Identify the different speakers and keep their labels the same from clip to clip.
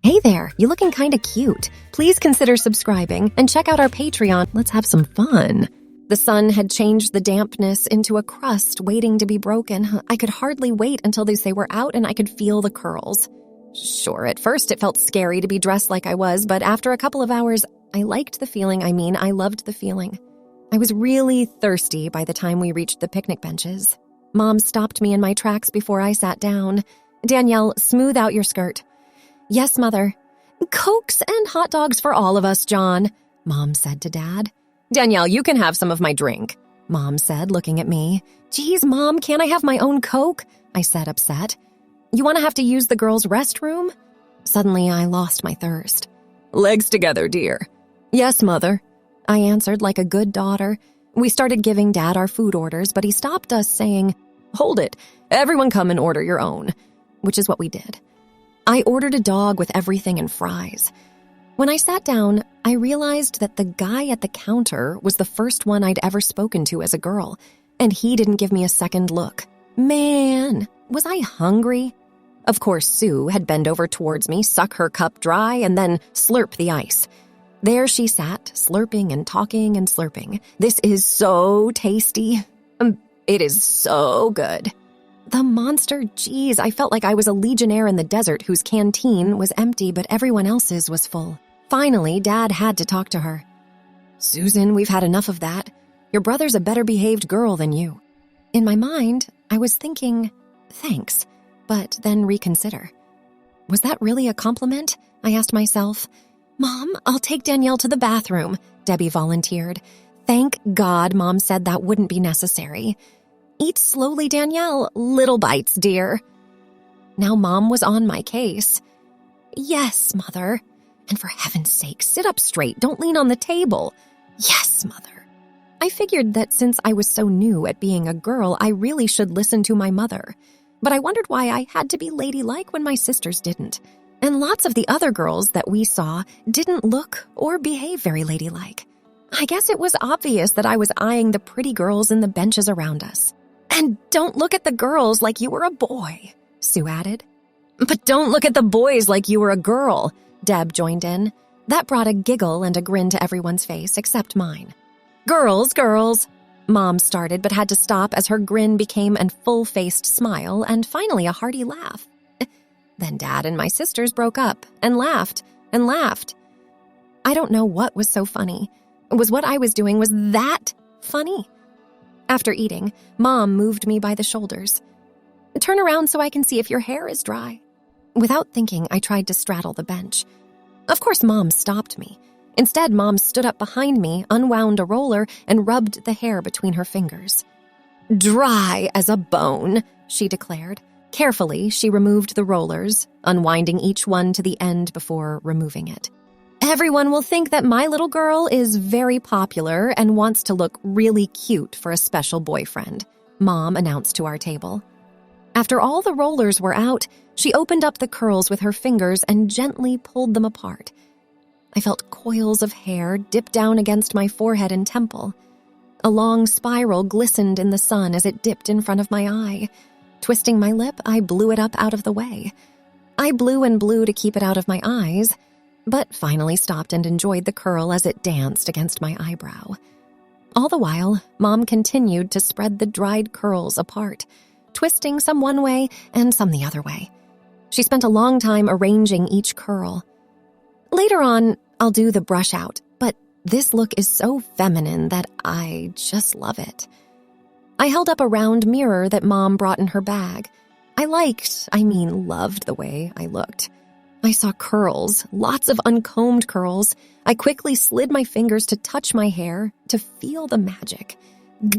Speaker 1: Hey there, you looking kinda cute. Please consider subscribing and check out our Patreon. Let's have some fun. The sun had changed the dampness into a crust waiting to be broken. I could hardly wait until they were out and I could feel the curls. Sure, at first it felt scary to be dressed like I was, but after a couple of hours, I liked the feeling. I loved the feeling. I was really thirsty by the time we reached the picnic benches. Mom stopped me in my tracks before I sat down. Danielle, smooth out your skirt. Yes, Mother. Cokes and hot dogs for all of us, John, Mom said to Dad. Danielle, you can have some of my drink, Mom said, looking at me. Geez, Mom, can't I have my own Coke? I said, upset. You want to have to use the girls' restroom? Suddenly, I lost my thirst. Legs together, dear. Yes, Mother, I answered like a good daughter. We started giving Dad our food orders, but he stopped us saying, Hold it, everyone come and order your own, which is what we did. I ordered a dog with everything and fries. When I sat down, I realized that the guy at the counter was the first one I'd ever spoken to as a girl, and he didn't give me a second look. Man, was I hungry? Of course, Sue had bent over towards me, suck her cup dry, and then slurp the ice. There she sat, slurping and talking and slurping. This is so tasty. It is so good. The monster, geez, I felt like I was a legionnaire in the desert whose canteen was empty, but everyone else's was full. Finally, Dad had to talk to her. Susan, we've had enough of that. Your brother's a better behaved girl than you. In my mind, I was thinking, thanks, but then reconsider. Was that really a compliment? I asked myself. Mom, I'll take Danielle to the bathroom, Debbie volunteered. Thank God Mom said that wouldn't be necessary. Eat slowly, Danielle. Little bites, dear. Now Mom was on my case. Yes, Mother. And for heaven's sake, sit up straight. Don't lean on the table. Yes, Mother. I figured that since I was so new at being a girl, I really should listen to my mother. But I wondered why I had to be ladylike when my sisters didn't. And lots of the other girls that we saw didn't look or behave very ladylike. I guess it was obvious that I was eyeing the pretty girls in the benches around us. And don't look at the girls like you were a boy, Sue added. But don't look at the boys like you were a girl, Deb joined in. That brought a giggle and a grin to everyone's face except mine. Girls, Mom started but had to stop as her grin became a full-faced smile and finally a hearty laugh. Then Dad and my sisters broke up and laughed and laughed. I don't know what was so funny. Was what I was doing was that funny? After eating, Mom moved me by the shoulders. Turn around so I can see if your hair is dry. Without thinking, I tried to straddle the bench. Of course, Mom stopped me. Instead, Mom stood up behind me, unwound a roller, and rubbed the hair between her fingers. Dry as a bone, she declared. Carefully, she removed the rollers, unwinding each one to the end before removing it. Everyone will think that my little girl is very popular and wants to look really cute for a special boyfriend, Mom announced to our table. After all the rollers were out, she opened up the curls with her fingers and gently pulled them apart. I felt coils of hair dip down against my forehead and temple. A long spiral glistened in the sun as it dipped in front of my eye. Twisting my lip, I blew it up out of the way. I blew and blew to keep it out of my eyes, but finally stopped and enjoyed the curl as it danced against my eyebrow. All the while, Mom continued to spread the dried curls apart, twisting some one way and some the other way. She spent a long time arranging each curl. Later on, I'll do the brush out, but this look is so feminine that I just love it. I held up a round mirror that Mom brought in her bag. I loved the way I looked. I saw curls, lots of uncombed curls. I quickly slid my fingers to touch my hair, to feel the magic.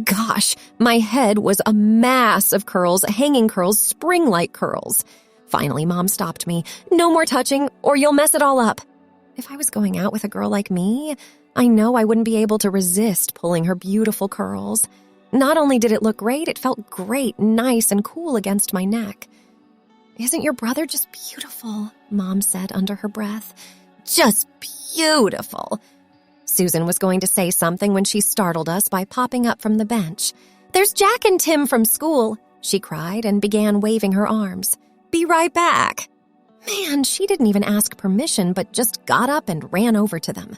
Speaker 1: Gosh, my head was a mass of curls, hanging curls, spring-like curls. Finally, Mom stopped me. No more touching, or you'll mess it all up. If I was going out with a girl like me, I know I wouldn't be able to resist pulling her beautiful curls. Not only did it look great, it felt great, nice, and cool against my neck. Isn't your brother just beautiful? Mom said under her breath. Just beautiful. Susan was going to say something when she startled us by popping up from the bench. There's Jack and Tim from school, she cried and began waving her arms. Be right back. Man, she didn't even ask permission, but just got up and ran over to them.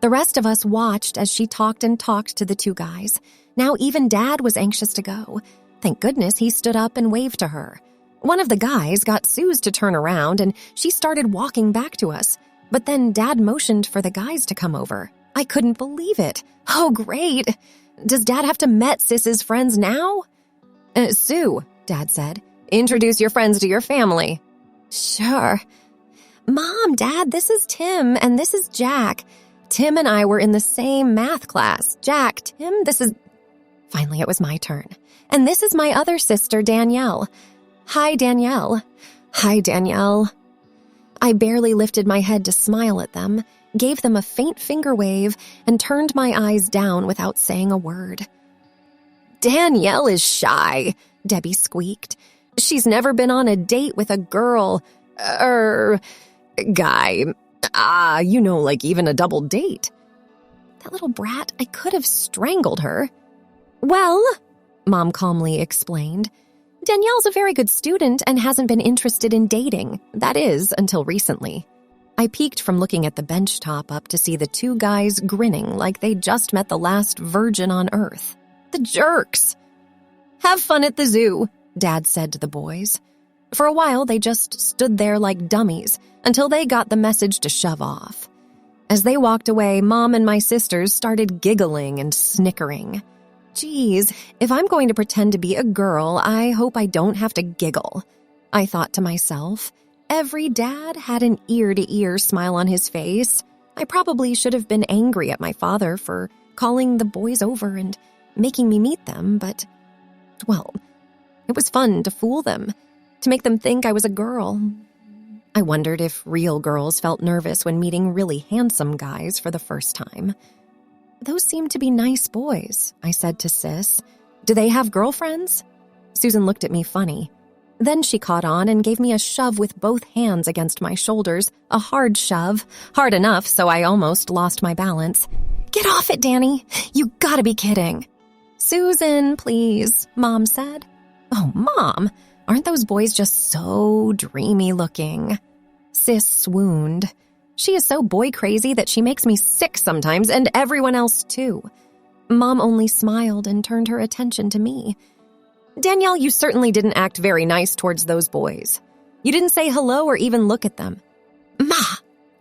Speaker 1: The rest of us watched as she talked and talked to the two guys. Now even Dad was anxious to go. Thank goodness he stood up and waved to her. One of the guys got Suze to turn around, and she started walking back to us. But then Dad motioned for the guys to come over. I couldn't believe it. Oh, great. Does Dad have to met Sis's friends now? Sue, Dad said, introduce your friends to your family. Sure. Mom, Dad, this is Tim, and this is Jack. Tim and I were in the same math class. Jack, Tim, this is... Finally, it was my turn. And this is my other sister, Danielle. Hi, Danielle. Hi, Danielle. I barely lifted my head to smile at them, gave them a faint finger wave, and turned my eyes down without saying a word. Danielle is shy, Debbie squeaked. She's never been on a date with a girl, guy. Like even a double date. That little brat, I could have strangled her. Well, Mom calmly explained, Danielle's a very good student and hasn't been interested in dating. That is, until recently. I peeked from looking at the bench top up to see the two guys grinning like they'd just met the last virgin on Earth. The jerks! Have fun at the zoo, Dad said to the boys. For a while, they just stood there like dummies until they got the message to shove off. As they walked away, Mom and my sisters started giggling and snickering. Geez, if I'm going to pretend to be a girl, I hope I don't have to giggle. I thought to myself. Every dad had an ear-to-ear smile on his face. I probably should have been angry at my father for calling the boys over and making me meet them, but, well, it was fun to fool them, to make them think I was a girl. I wondered if real girls felt nervous when meeting really handsome guys for the first time. Those seem to be nice boys, I said to Sis. Do they have girlfriends? Susan looked at me funny. Then she caught on and gave me a shove with both hands against my shoulders, a hard shove, hard enough so I almost lost my balance. Get off it, Danny. You gotta be kidding. Susan, please, Mom said. Oh, Mom, aren't those boys just so dreamy looking? Sis swooned. She is so boy-crazy that she makes me sick sometimes, and everyone else too. Mom only smiled and turned her attention to me. Danielle, you certainly didn't act very nice towards those boys. You didn't say hello or even look at them. Ma,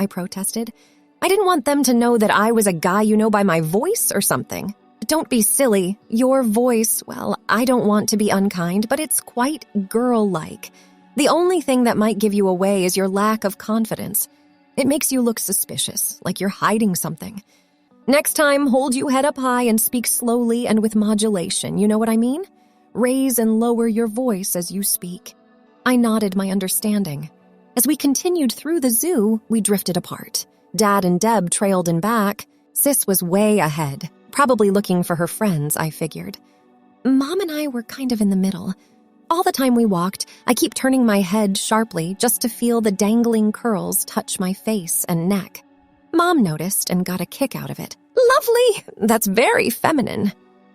Speaker 1: I protested. I didn't want them to know that I was a guy you know by my voice or something. Don't be silly. Your voice, well, I don't want to be unkind, but it's quite girl-like. The only thing that might give you away is your lack of confidence. It makes you look suspicious, like you're hiding something. Next time, hold you head up high and speak slowly and with modulation, you know what I mean? Raise and lower your voice as you speak. I nodded my understanding. As we continued through the zoo, we drifted apart. Dad and Deb trailed in back. Sis was way ahead, probably looking for her friends, I figured. Mom and I were kind of in the middle. All the time we walked, I keep turning my head sharply just to feel the dangling curls touch my face and neck. Mom noticed and got a kick out of it. Lovely! That's very feminine.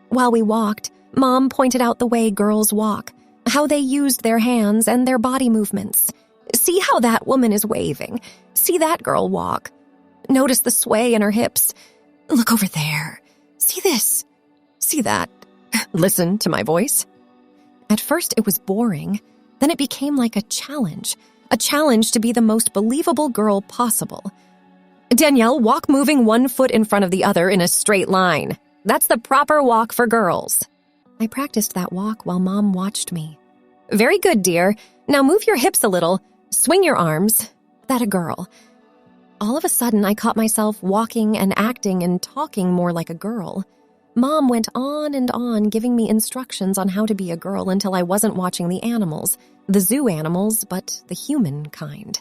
Speaker 1: While we walked, Mom pointed out the way girls walk, how they used their hands and their body movements. See how that woman is waving. See that girl walk. Notice the sway in her hips. Look over there. See this. See that. Listen to my voice. At first, it was boring. Then it became like a challenge to be the most believable girl possible. Danielle, walk moving one foot in front of the other in a straight line. That's the proper walk for girls. I practiced that walk while Mom watched me. Very good, dear. Now move your hips a little. Swing your arms. That a girl. All of a sudden, I caught myself walking and acting and talking more like a girl. Mom went on and on giving me instructions on how to be a girl until I wasn't watching the animals, the zoo animals, but the human kind.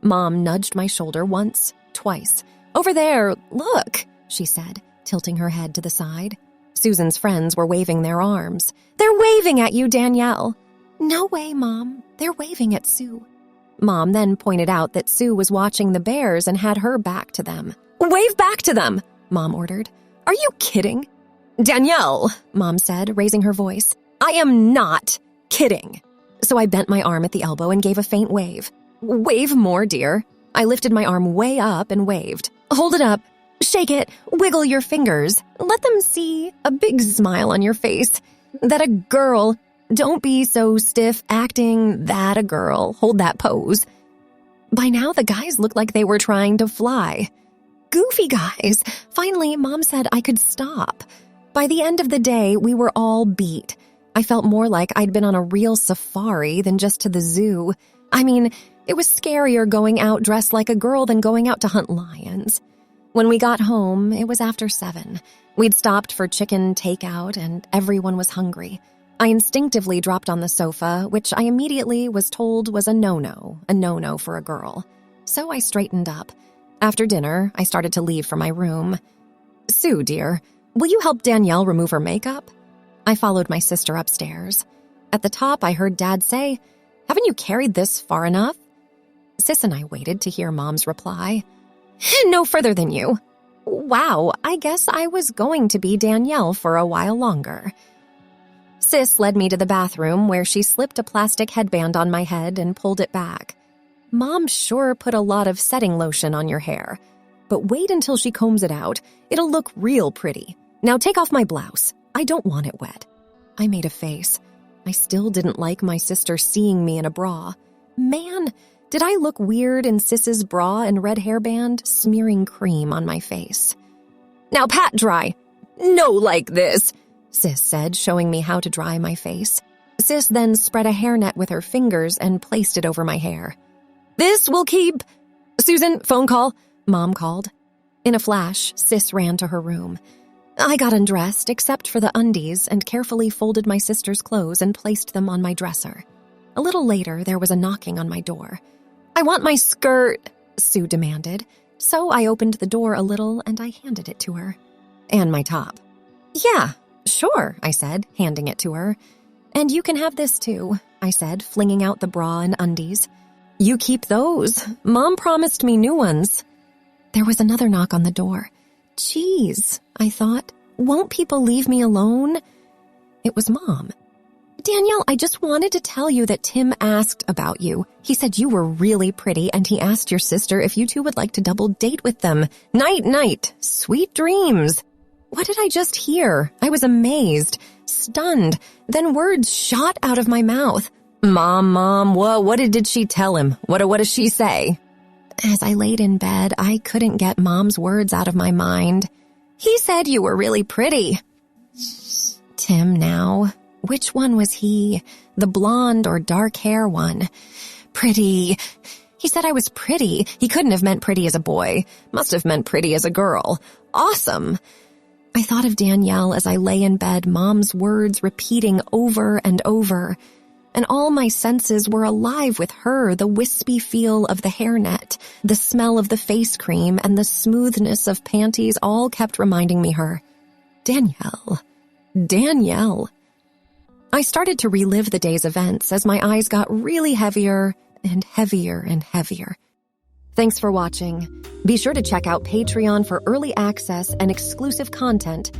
Speaker 1: Mom nudged my shoulder once, twice. Over there, look, she said, tilting her head to the side. Susan's friends were waving their arms. They're waving at you, Danielle. No way, Mom. They're waving at Sue. Mom then pointed out that Sue was watching the bears and had her back to them. Wave back to them, Mom ordered. Are you kidding? Danielle, Mom said, raising her voice, I am not kidding. So I bent my arm at the elbow and gave a faint wave. Wave more, dear. I lifted my arm way up and waved. Hold it up. Shake it. Wiggle your fingers. Let them see a big smile on your face. That a girl. Don't be so stiff acting that a girl. Hold that pose. By now, the guys looked like they were trying to fly. Goofy guys. Finally, Mom said I could stop. By the end of the day, we were all beat. I felt more like I'd been on a real safari than just to the zoo. I mean, it was scarier going out dressed like a girl than going out to hunt lions. When we got home, it was after 7. We'd stopped for chicken takeout and everyone was hungry. I instinctively dropped on the sofa, which I immediately was told was a no-no for a girl. So I straightened up. After dinner, I started to leave for my room. Sue, dear, will you help Danielle remove her makeup? I followed my sister upstairs. At the top, I heard Dad say, "Haven't you carried this far enough?" Sis and I waited to hear Mom's reply. "No further than you." Wow, I guess I was going to be Danielle for a while longer. Sis led me to the bathroom where she slipped a plastic headband on my head and pulled it back. Mom sure put a lot of setting lotion on your hair. But wait until she combs it out. It'll look real pretty. Now take off my blouse. I don't want it wet. I made a face. I still didn't like my sister seeing me in a bra. Man, did I look weird in Sis's bra and red hairband, smearing cream on my face. "Now pat dry." "No, like this," Sis said, showing me how to dry my face. Sis then spread a hairnet with her fingers and placed it over my hair. "This will keep—" "Susan, phone call," Mom called. In a flash, Sis ran to her room. I got undressed except for the undies and carefully folded my sister's clothes and placed them on my dresser. A little later, there was a knocking on my door. "I want my skirt," Sue demanded. So I opened the door a little and I handed it to her. "And my top." "Yeah, sure," I said, handing it to her. "And you can have this too," I said, flinging out the bra and undies. "You keep those. Mom promised me new ones." There was another knock on the door. Geez, I thought, won't people leave me alone? It was Mom. "Danielle, I just wanted to tell you that Tim asked about you. He said you were really pretty and he asked your sister if you two would like to double date with them. Night, night. Sweet dreams." What did I just hear? I was amazed, stunned. Then words shot out of my mouth. Mom, what did she tell him? What does she say?" As I laid in bed, I couldn't get Mom's words out of my mind. "He said you were really pretty." Tim now. Which one was he? The blonde or dark hair one? Pretty. He said I was pretty. He couldn't have meant pretty as a boy. Must have meant pretty as a girl. Awesome. I thought of Danielle as I lay in bed, Mom's words repeating over and over. And all my senses were alive with her, the wispy feel of the hairnet, the smell of the face cream, and the smoothness of panties all kept reminding me her. Danielle. I started to relive the day's events as my eyes got really heavier and heavier and heavier. Thanks for watching. Be sure to check out Patreon for early access and exclusive content.